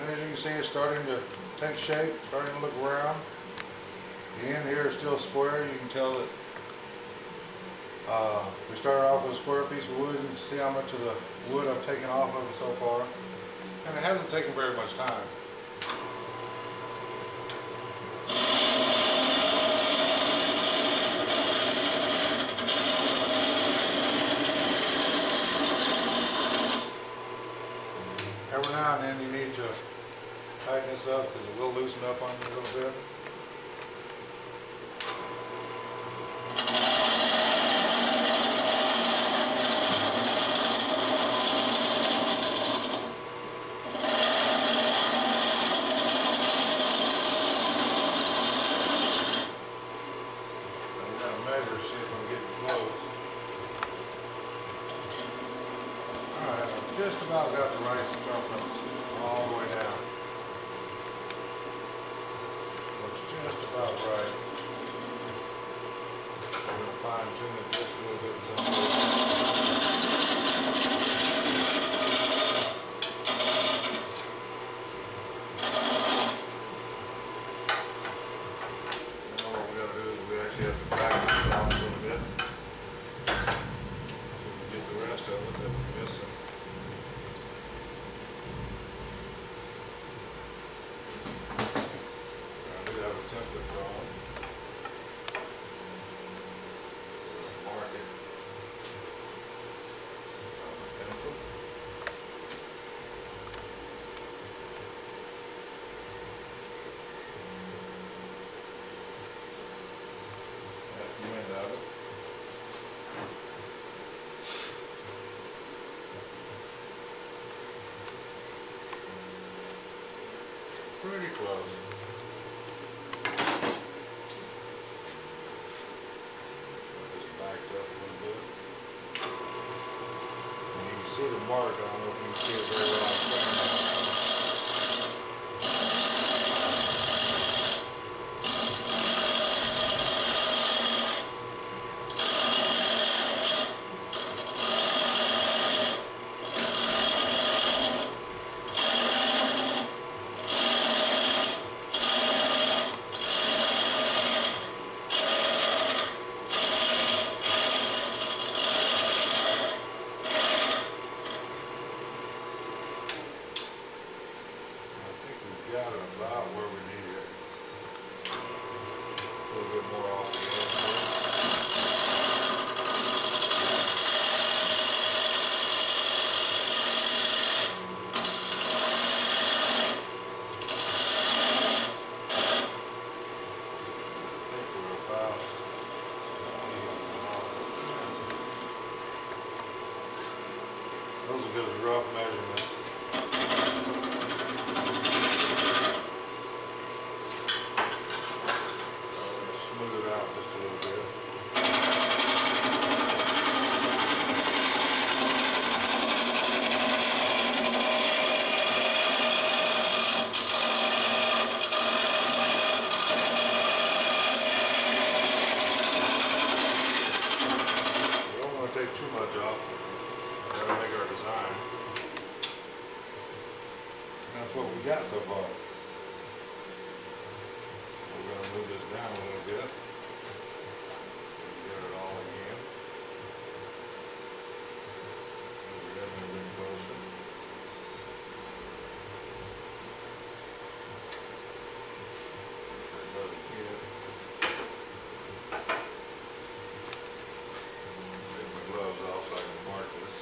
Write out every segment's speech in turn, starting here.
And as you can see, it's starting to take shape, starting to look round. The end here is still square. You can tell that we started off with a square piece of wood. You can see how much of the wood I've taken off of it so far. And it hasn't taken very much time. Every now and then you need to tighten this up because it will loosen up on you a little bit. I've got to measure, see if I'm getting close. Alright, I've just about got the right circumference all the way down. Looks just about right. I'm going to fine tune it just a little bit in some places. Now what we got to do is we actually have to back this off a little bit. So we can get the rest of it that we're missing. I do have a template drawn. Mark it on the pencil. That's the end of it. Pretty close. Just backed up a little bit. And you can see the mark. I don't know if you can see it very well. Got it about where we need it. A little bit more off the edge there. I think we're about those are good rough measurements. Smooth it out just a little bit. We don't want to take too much off. We've got to make our design. And that's what we got so far. We're going to move this down a little bit. Get it all again. Move it a little bit closer. That doesn't fit. Take my gloves off so I can mark this.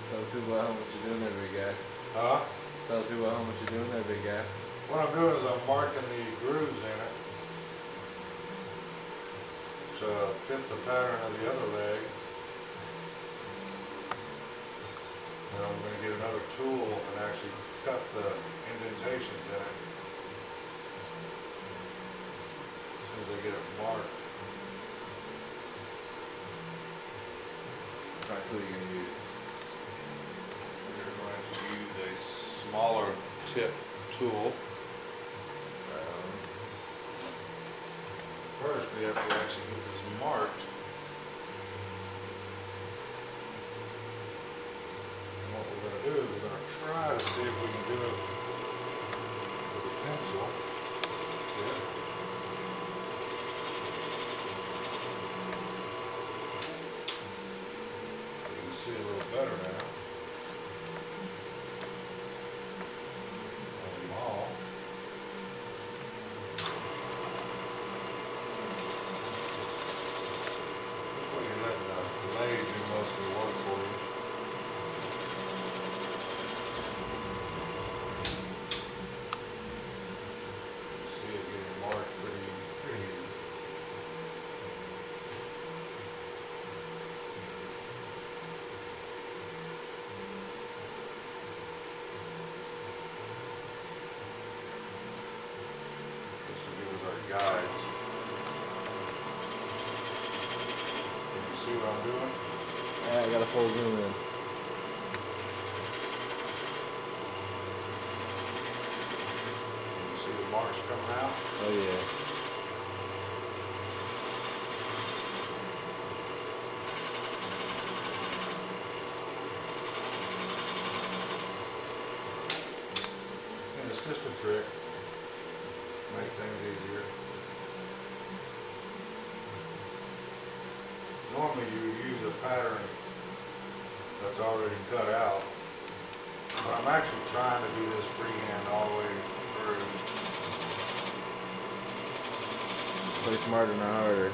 Tell people how much you're doing there, big guy. Huh? Tell people how much you're doing there, big guy. What I'm doing is I'm marking the grooves in it to fit the pattern of the other leg. And I'm going to get another tool and actually cut the indentations in it as soon as I get it marked. What kind of tool are you going to use? We're going to use a smaller tip tool. First, we have to actually get this marked. And what we're going to do is we're going to try to see if we can do it with a pencil. Yeah. You can see a little better now. On them all. You're letting the lathe do most of the work for you. See it getting marked pretty easy. This will give us our guides. See what I'm doing? Yeah, I got a full zoom in. You see the marks coming out? Oh yeah. And it's just a trick. Make things easier. Normally you would use a pattern that's already cut out, but I'm actually trying to do this freehand all the way through. Play smarter, not harder.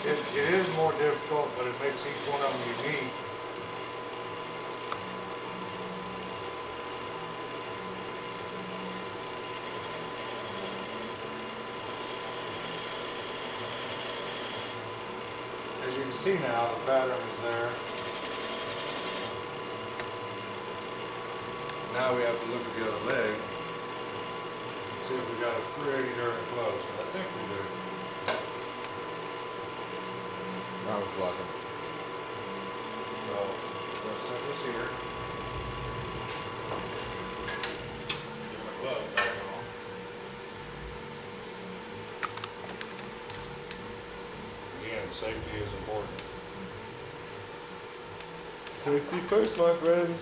It is more difficult, but it makes each one of them unique. As you can see now, the pattern is there. Now we have to look at the other leg and see if we got it pretty darn close. And I think we do. Arm's blocking. So, I'm going to set this here. Get my glove back on. Again, safety is important. Safety first, my friends.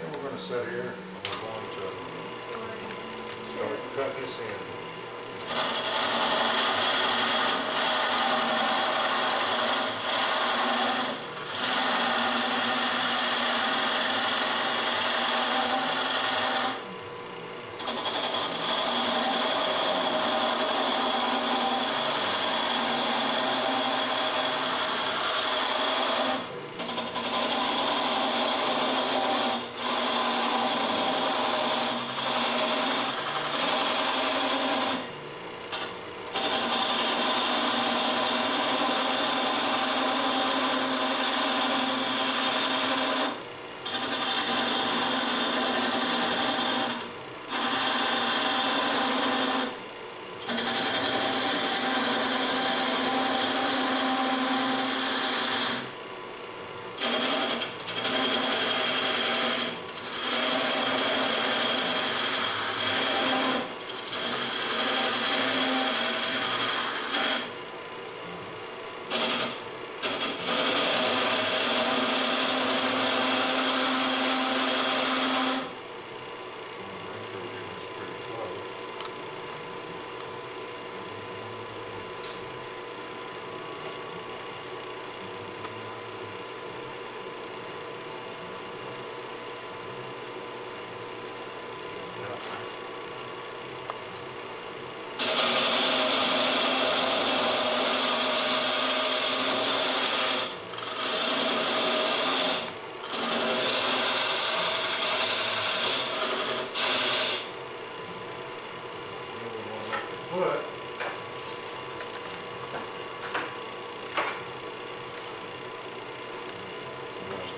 Then we're going to sit here and we're going to start cutting this in.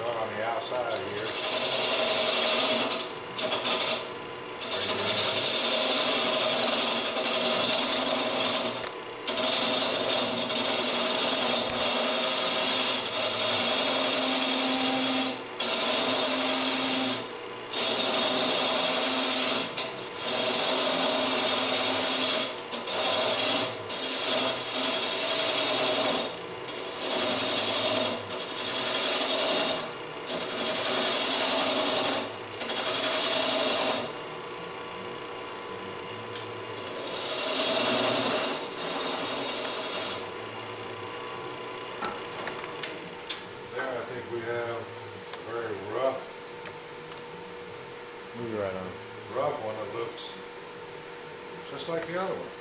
Start on the outside here. We have a very Move it right on. rough one that looks just like the other one.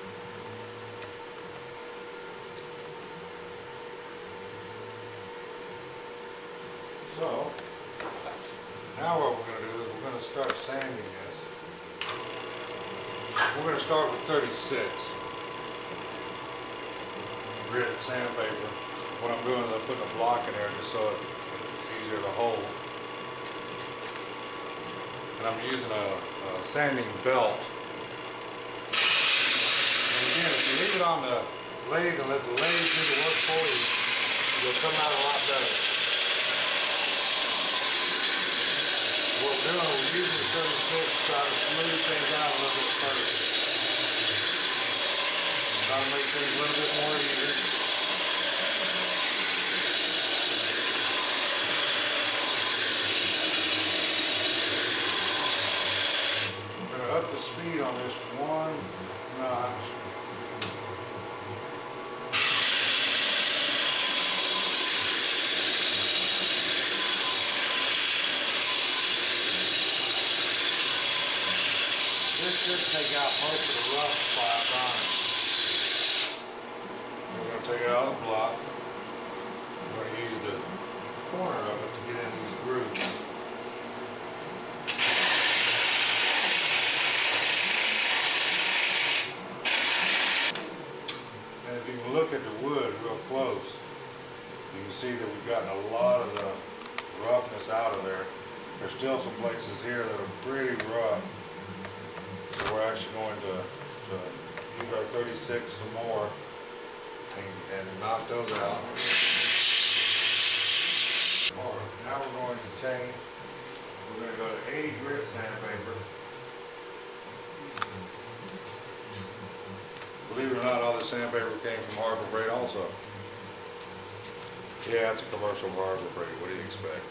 So, now what we're going to do is we're going to start sanding this. We're going to start with 36 grit sandpaper. What I'm doing is I'm putting a block in there just so it's easier to hold. And I'm using a sanding belt. And again, if you leave it on the lathe and let the lathe do the work for you, you'll come out a lot better. What we're doing, we're using the 36 to try to smooth things out a little bit further. Try to make things a little bit more easier. Up the speed on this one notch. This should take out most of the rough spots on it. We're going to take it out of the block. We're going to use the corner of it to get in these grooves. If you can look at the wood real close, you can see that we've gotten a lot of the roughness out of there. There's still some places here that are pretty rough. So we're actually going to use our 36 some more and knock those out. Now we're going to change. We're going to go to 80 grit sandpaper. Believe it or not, all this sandpaper came from Harbor Freight also. Yeah, it's a commercial Harbor Freight. What do you expect?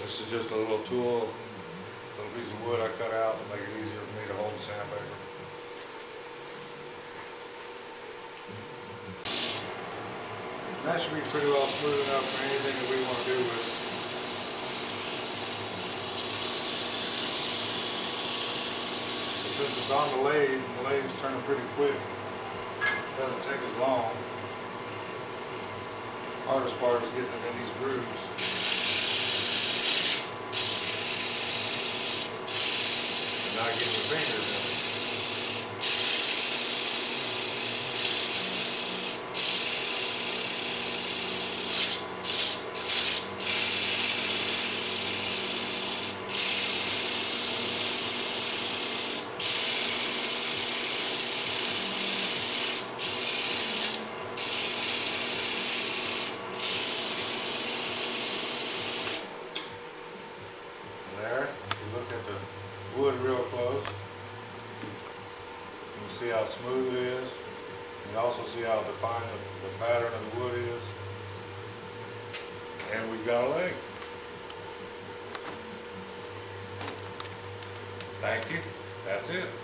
This is just a little tool, a little piece of wood I cut out to make it easier for me to hold the sandpaper. And that should be pretty well smooth enough for anything that we want to do with it. Since it's on the lathe's turning pretty quick. It doesn't take as long. Hardest part is getting them in these grooves. And not getting your fingers in it. Wood real close. You can see how smooth it is. You can also see how defined the pattern of the wood is. And we've got a leg. Thank you. That's it.